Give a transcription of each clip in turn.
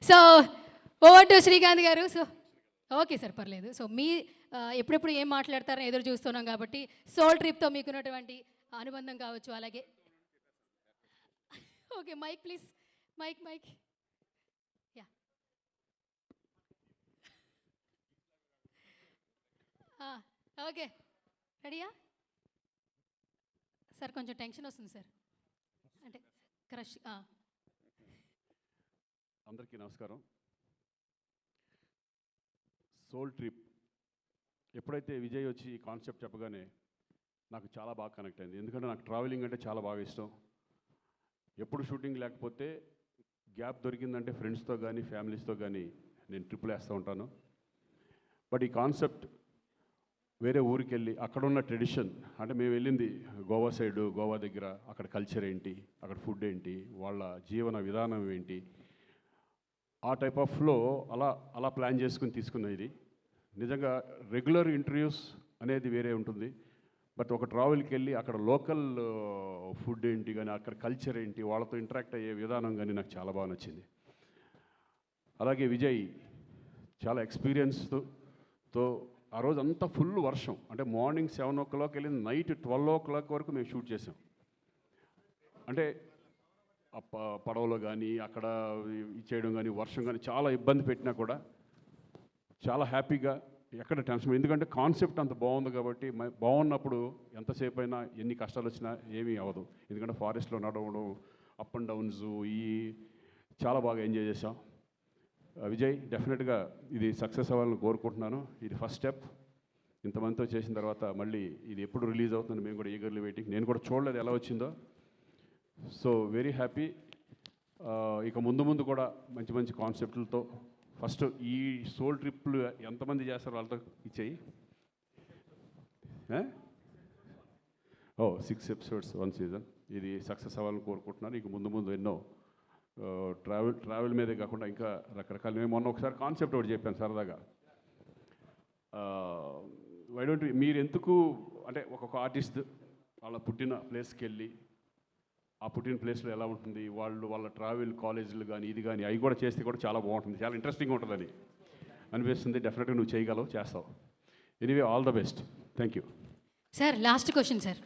So over to Srikanth గారు. So okay sir, పర్లేదు. So మీ ఎప్పుడెప్పుడు ఏం మాట్లాడతారని ఎదురు చూస్తున్నాం కాబట్టి సోల్ ట్రిప్తో మీకున్నటువంటి అనుబంధం కావచ్చు, అలాగే okay mic please, mic yeah. Okay, రెడీయా సార్? కొంచెం టెన్షన్ వస్తుంది సార్, అంటే క్రష్. అందరికీ నమస్కారం. సోల్ ట్రిప్ ఎప్పుడైతే విజయ్ వచ్చి ఈ కాన్సెప్ట్ చెప్పగానే నాకు చాలా బాగా కనెక్ట్ అయింది. ఎందుకంటే నాకు ట్రావెలింగ్ అంటే చాలా బాగా ఇష్టం. ఎప్పుడు షూటింగ్ లేకపోతే గ్యాప్ దొరికిందంటే ఫ్రెండ్స్తో కానీ ఫ్యామిలీస్తో కానీ నేను ట్రిప్లు వేస్తూ ఉంటాను. బట్ ఈ కాన్సెప్ట్ వేరే ఊరికి వెళ్ళి అక్కడున్న ట్రెడిషన్, అంటే మేము వెళ్ళింది గోవా సైడు, గోవా దగ్గర అక్కడ కల్చర్ ఏంటి, అక్కడ ఫుడ్ ఏంటి, వాళ్ళ జీవన విధానం ఏంటి, ఆ టైప్ ఆఫ్లో అలా ప్లాన్ చేసుకుని తీసుకున్నది. నిజంగా రెగ్యులర్ ఇంటర్వ్యూస్ అనేది వేరే ఉంటుంది. బట్ ఒక ట్రావెల్కి వెళ్ళి అక్కడ లోకల్ ఫుడ్ ఏంటి కానీ, అక్కడ కల్చర్ ఏంటి, వాళ్ళతో ఇంటరాక్ట్ అయ్యే విధానం కానీ నాకు చాలా బాగా నచ్చింది. అలాగే విజయ్ చాలా ఎక్స్పీరియన్స్తో ఆ రోజు అంతా ఫుల్ వర్షం, అంటే మార్నింగ్ 7 o'clock వెళ్ళి నైట్ 12 o'clock వరకు మేము షూట్ చేసాం. అంటే పడవలో కానీ అక్కడ చేయడం కానీ వర్షం కానీ చాలా ఇబ్బంది పెట్టినా కూడా చాలా హ్యాపీగా, ఎక్కడ టెన్షన్. ఎందుకంటే కాన్సెప్ట్ అంత బాగుంది కాబట్టి, బాగున్నప్పుడు ఎంతసేపు అయినా ఎన్ని కష్టాలు వచ్చినా ఏమీ అవ్వదు. ఎందుకంటే ఫారెస్ట్లో నడవడం, అప్ అండ్ డౌన్స్, చాలా బాగా ఎంజాయ్ చేసాం. విజయ్ డెఫినెట్గా ఇది సక్సెస్ అవ్వాలని కోరుకుంటున్నాను. ఇది ఫస్ట్ స్టెప్. ఇంతమందితో చేసిన తర్వాత మళ్ళీ ఇది ఎప్పుడు రిలీజ్ అవుతుందని మేము కూడా ఈగర్లీ వెయిటింగ్. నేను కూడా చూడలేదు ఎలా వచ్చిందో. So very happy. ఇక ముందు కూడా మంచి మంచి కాన్సెప్ట్లతో, ఫస్ట్ ఈ సోల్ ట్రిప్లు ఎంతమంది చేస్తారో వాళ్ళతో ఇచ్చేయి. 6 episodes 1 season. ఇది సక్సెస్ అవ్వాలని కోరుకుంటున్నాను. ఇక ముందు ఎన్నో ట్రావెల్ మీదే కాకుండా ఇంకా రకరకాల. మేము మొన్న ఒకసారి కాన్సెప్ట్ ఒకటి చెప్పాను సరదాగా. వై డోంట్ మీరు ఎందుకు, అంటే ఒక్కొక్క ఆర్టిస్ట్ వాళ్ళ పుట్టిన ప్లేస్కి వెళ్ళి ఆ పుట్టిన ప్లేస్లో ఎలా ఉంటుంది, వాళ్ళ ట్రావెల్ కాలేజీలు కానీ ఇది కానీ అవి కూడా చేస్తే కూడా చాలా బాగుంటుంది, చాలా ఇంట్రెస్టింగ్ ఉంటుందని అనిపిస్తుంది. డెఫినెట్గా నువ్వు చేయగలవు, చేస్తావు. Anyway all the best. Thank you sir. Last question sir.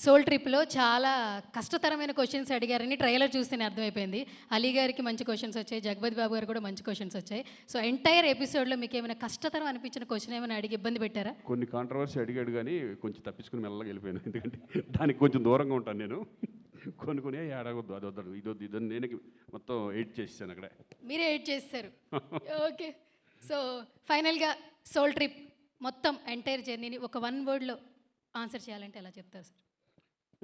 Soul ట్రిప్లో చాలా కష్టతరమైన క్వశ్చన్స్ అడిగారని ట్రైలర్ చూస్తేనే అర్థమైపోయింది. అలీ గారికి మంచి క్వశ్చన్స్ వచ్చాయి, జగపతి బాబు గారు కూడా మంచి క్వశ్చన్స్ వచ్చాయి. సో ఎంటైర్ ఎపిసోడ్లో మీకు ఏమైనా కష్టతరం అనిపించిన క్వశ్చన్ ఏమైనా అడిగి ఇబ్బంది పెట్టారా? కొన్ని కాంట్రవర్సీ అడిగాడు కానీ కొంచెం తప్పించుకుని మెల్లగా వెళ్ళిపోయాను. ఎందుకంటే దానికి కొంచెం దూరంగా ఉంటాను నేను. కొన్ని ఏడవద్దు, అది వద్దు, ఇదని నేను మొత్తం ఎయిట్ చేసాను అక్కడే. మీరే ఎయిట్ చేస్తారు. ఓకే. సో ఫైనల్గా సోల్ ట్రిప్ మొత్తం ఎంటైర్ జర్నీని ఒక 1 wordలో ఆన్సర్ చేయాలంటే ఎలా చెప్తారు సార్?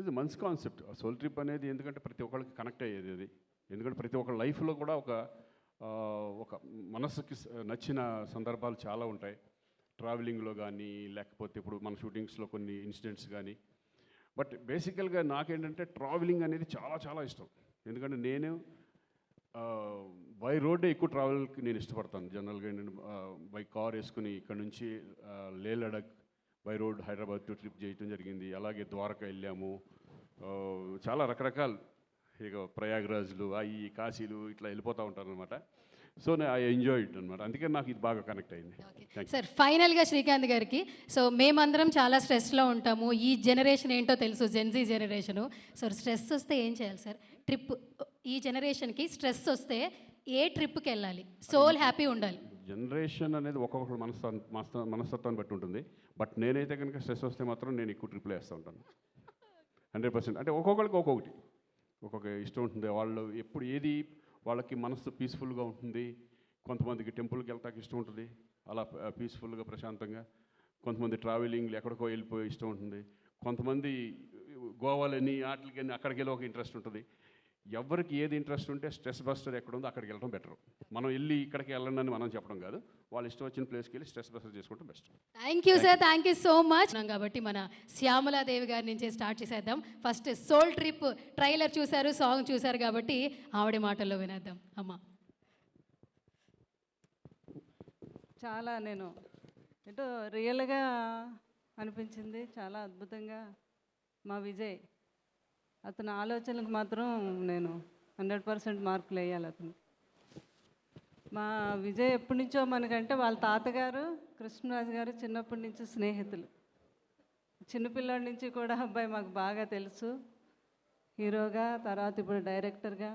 ఇది మంచి కాన్సెప్ట్ సోల్ ట్రిప్ అనేది. ఎందుకంటే ప్రతి ఒక్కరికి కనెక్ట్ అయ్యేది అది. ఎందుకంటే ప్రతి ఒక్క లైఫ్లో కూడా ఒక మనసుకి నచ్చిన సందర్భాలు చాలా ఉంటాయి. ట్రావెలింగ్లో కానీ, లేకపోతే ఇప్పుడు మన షూటింగ్స్లో కొన్ని ఇన్సిడెంట్స్ కానీ. బట్ బేసికల్గా నాకేంటంటే ట్రావెలింగ్ అనేది చాలా చాలా ఇష్టం. ఎందుకంటే నేను బై రోడ్డే ఎక్కువ ట్రావెల్కి నేను ఇష్టపడతాను. జనరల్గా నేను బై కార్ వేసుకుని ఇక్కడ నుంచి లే Ladakh by road Hyderabad to trip చేయటం జరిగింది. అలాగే ద్వారకా వెళ్ళాము. చాలా రకరకాల, ఇక ప్రయాగ్రాజ్లు, ఈ కాశీలు ఇట్లా వెళ్ళిపోతూ ఉంటాను అనమాట. సో ఐ ఎంజాయ్ ఇట్ అనమాట. అందుకే నాకు ఇది బాగా కనెక్ట్ అయింది. సార్ ఫైనల్గా శ్రీకాంత్ గారికి, సో మేమందరం చాలా స్ట్రెస్లో ఉంటాము. ఈ జనరేషన్ ఏంటో తెలుసు, జెన్జీ జనరేషను. సో స్ట్రెస్ వస్తే ఏం చేయాలి సార్? ట్రిప్, ఈ జనరేషన్కి స్ట్రెస్ వస్తే ఏ ట్రిప్కి వెళ్ళాలి? సోల్ హ్యాపీ ఉండాలి. జనరేషన్ అనేది ఒక్కొక్కరు మనస్తత్వాన్ని బట్టి ఉంటుంది. బట్ నేనైతే కనుక స్ట్రెస్ వస్తే మాత్రం నేను ఎక్కువ ట్రిప్లు వేస్తూ ఉంటాను 100%. అంటే ఒక్కొక్కరికి ఒక్కొక్క ఇష్టం ఉంటుంది. వాళ్ళు ఎప్పుడు ఏది వాళ్ళకి మనసు పీస్ఫుల్గా ఉంటుంది. కొంతమందికి టెంపుల్కి వెళ్తాకి ఇష్టం ఉంటుంది, అలా పీస్ఫుల్గా ప్రశాంతంగా. కొంతమంది ట్రావెలింగ్లు ఎక్కడికో వెళ్ళిపోయి ఇష్టం ఉంటుంది. కొంతమంది గోవాలని వాటికి అక్కడికి వెళ్ళి ఒక ఇంట్రెస్ట్ ఉంటుంది. ఎవరికి ఏది ఇంట్రెస్ట్ ఉంటే స్ట్రెస్ బస్టర్ ఎక్కడ ఉందో అక్కడికి వెళ్ళడం బెటర్. మనం వెళ్ళి ఇక్కడికి వెళ్ళండి అని మనం చెప్పడం కాదు. వాళ్ళు ఇష్టం వచ్చిన ప్లేస్కి వెళ్ళి స్ట్రెస్ బస్టర్ చేసుకోవడం best. Thank you sir, thank you so much. కాబట్టి మన శ్యామలాదేవి గారి నుంచి స్టార్ట్ చేసేద్దాం. ఫస్ట్ సోల్ ట్రిప్ ట్రైలర్ చూశారు, సాంగ్ చూశారు కాబట్టి ఆవిడ మాటల్లో వినేద్దాం. అమ్మ, చాలా నేను ఎటో రియల్గా అనిపించింది. చాలా అద్భుతంగా మా విజయ్, అతని ఆలోచనలకు మాత్రం నేను 100% మార్కులు వేయాలి అతను. మా విజయ్ ఎప్పటి నుంచో మనకంటే వాళ్ళ తాతగారు కృష్ణరాజు గారు చిన్నప్పటి నుంచి స్నేహితులు. చిన్నపిల్లడి నుంచి కూడా అబ్బాయి మాకు బాగా తెలుసు. హీరోగా, తర్వాత ఇప్పుడు డైరెక్టర్గా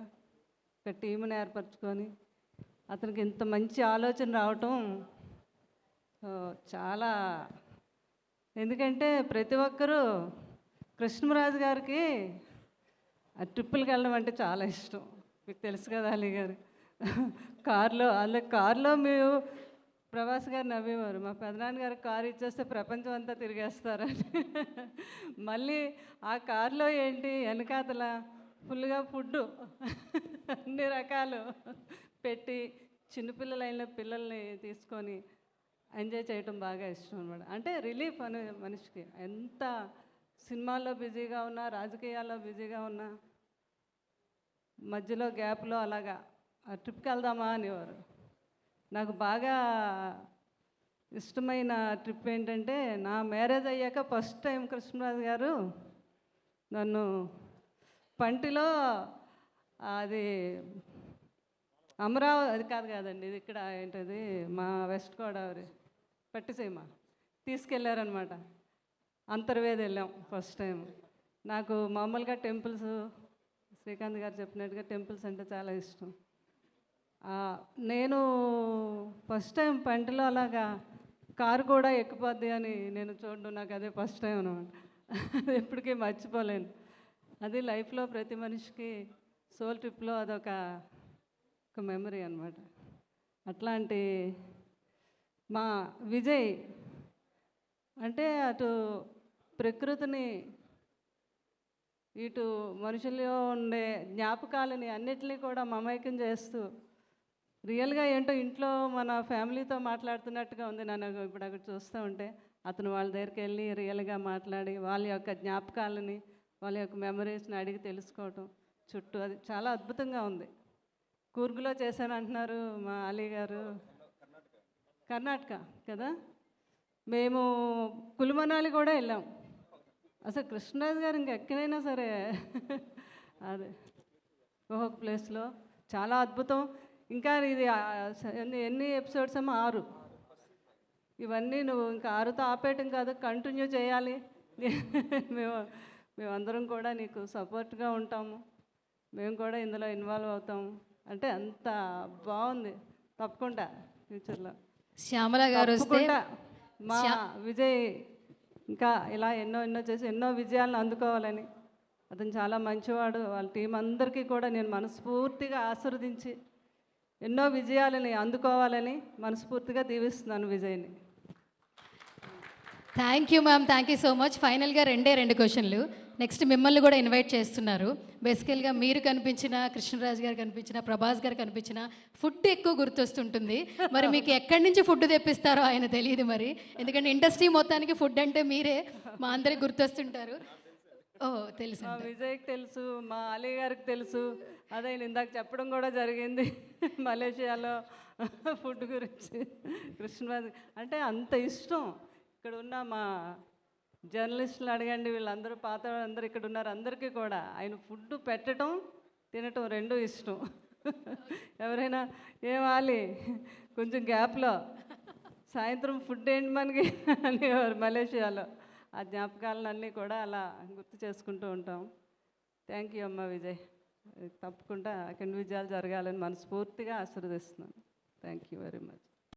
ఒక టీంని ఏర్పరచుకొని అతనికి ఇంత మంచి ఆలోచన రావటం చాలా, ఎందుకంటే ప్రతి ఒక్కరూ కృష్ణరాజు గారికి ఆ ట్రిప్పులకి వెళ్ళడం అంటే చాలా ఇష్టం. మీకు తెలుసు కదా అలీ గారు. కారులో మేము ప్రభాస్ గారు నవ్వేవారు, మా పెదనాన్నగారు కారు ఇచ్చేస్తే ప్రపంచం అంతా తిరిగేస్తారని. మళ్ళీ ఆ కారులో ఏంటి వెనకాతల ఫుల్గా ఫుడ్డు అన్ని రకాలు పెట్టి చిన్నపిల్లలైన పిల్లల్ని తీసుకొని ఎంజాయ్ చేయటం బాగా ఇష్టం అనమాట. అంటే రిలీఫ్ అనే మనిషికి ఎంత సినిమాల్లో బిజీగా ఉన్నా, రాజకీయాల్లో బిజీగా ఉన్నా, మధ్యలో గ్యాప్లో అలాగా ఆ ట్రిప్కి వెళ్దామా అనేవారు. నాకు బాగా ఇష్టమైన ట్రిప్ ఏంటంటే, నా మ్యారేజ్ అయ్యాక ఫస్ట్ టైం కృష్ణరాజు గారు నన్ను పంటిలో, అది అమరావతి కాదండి, ఇది ఇక్కడ ఏంటది మా వెస్ట్ గోదావరి పట్టిసీమ తీసుకెళ్ళారనమాట. అంతర్వేది వెళ్ళాం ఫస్ట్ టైం. నాకు మామూలుగా టెంపుల్స్, శ్రీకాంత్ గారు చెప్పినట్టుగా టెంపుల్స్ అంటే చాలా ఇష్టం. నేను ఫస్ట్ టైం పంటలో అలాగా కారు కూడా ఎక్కిపోద్ది అని నేను చూడడం, నాకు అదే ఫస్ట్ టైం అనమాట. అది ఎప్పటికీ మర్చిపోలేను. అది లైఫ్లో ప్రతి మనిషికి సోల్ ట్రిప్లో అదొక మెమరీ అనమాట. అట్లాంటి మా విజయ్ అంటే అటు ప్రకృతిని, ఇటు మనుషుల్లో ఉండే జ్ఞాపకాలని అన్నిటినీ కూడా మమైకం చేస్తూ రియల్గా ఏంటో ఇంట్లో మన ఫ్యామిలీతో మాట్లాడుతున్నట్టుగా ఉంది. నన్ను ఇప్పుడు అక్కడ చూస్తూ ఉంటే అతను వాళ్ళ దగ్గరికి వెళ్ళి రియల్గా మాట్లాడి వాళ్ళ యొక్క జ్ఞాపకాలని, వాళ్ళ యొక్క మెమరీస్ని అడిగి తెలుసుకోవటం చుట్టూ, అది చాలా అద్భుతంగా ఉంది. కూర్గులో చేశాను అంటున్నారు మా అలీ గారు. కర్ణాటక కదా. మేము కులుమనాలి కూడా వెళ్ళాం. అసలు కృష్ణరాజు గారు ఇంకెక్కడైనా సరే అదే ఒక్కొక్క ప్లేస్లో చాలా అద్భుతం. ఇంకా ఇది ఎన్ని ఎపిసోడ్స్ ఏమో 6. ఇవన్నీ నువ్వు ఇంకా 6తో ఆపేయటం కాదు, కంటిన్యూ చేయాలి. మేమందరం కూడా నీకు సపోర్ట్గా ఉంటాము, మేము కూడా ఇందులో ఇన్వాల్వ్ అవుతాము. అంటే అంత బాగుంది. తప్పకుండా ఫ్యూచర్లో శ్యామల గారు తప్పకుండా మా విజయ్ ఇంకా ఇలా ఎన్నో చేసి ఎన్నో విజయాలను అందుకోవాలని. అతను చాలా మంచివాడు. వాళ్ళ టీం అందరికీ కూడా నేను మనస్ఫూర్తిగా ఆశీర్వదించి ఎన్నో విజయాలని అందుకోవాలని మనస్ఫూర్తిగా దీవిస్తున్నాను విజయ్ని. Thank you ma'am, thank you so much. ఫైనల్గా 2 క్వశ్చన్లు. నెక్స్ట్ మిమ్మల్ని కూడా ఇన్వైట్ చేస్తున్నారు. బేసికల్గా మీరు కనిపించిన, కృష్ణరాజు గారు కనిపించిన, ప్రభాస్ గారు కనిపించిన ఫుడ్ ఎక్కువ గుర్తొస్తుంటుంది. మరి మీకు ఎక్కడి నుంచి ఫుడ్ తెప్పిస్తారో ఆయన తెలియదు మరి, ఎందుకంటే ఇండస్ట్రీ మొత్తానికి ఫుడ్ అంటే మీరే మా అందరికి గుర్తొస్తుంటారు. ఓ తెలుసు, మా విజయ్కి తెలుసు, మా అలీ గారికి తెలుసు. అదే ఇందాక చెప్పడం కూడా జరిగింది మలేషియాలో ఫుడ్ గురించి. కృష్ణరాజు అంటే అంత ఇష్టం. ఇక్కడ ఉన్న మా జర్నలిస్టులు అడగండి, వీళ్ళందరూ పాత అందరూ ఇక్కడ ఉన్నారు, అందరికీ కూడా ఆయన ఫుడ్ పెట్టడం తినటం 2 ఇష్టం. ఎవరైనా ఏమాలి కొంచెం గ్యాప్లో సాయంత్రం ఫుడ్ ఏంటి మనకి అనేవారు మలేషియాలో. ఆ జ్ఞాపకాలన్నీ కూడా అలా గుర్తు చేసుకుంటూ ఉంటాం. థ్యాంక్ యూ అమ్మ విజయ్. తప్పకుండా అఖండ విజయాలు జరగాలని మనస్ఫూర్తిగా ఆశీర్వదిస్తున్నాను. Thank you very much.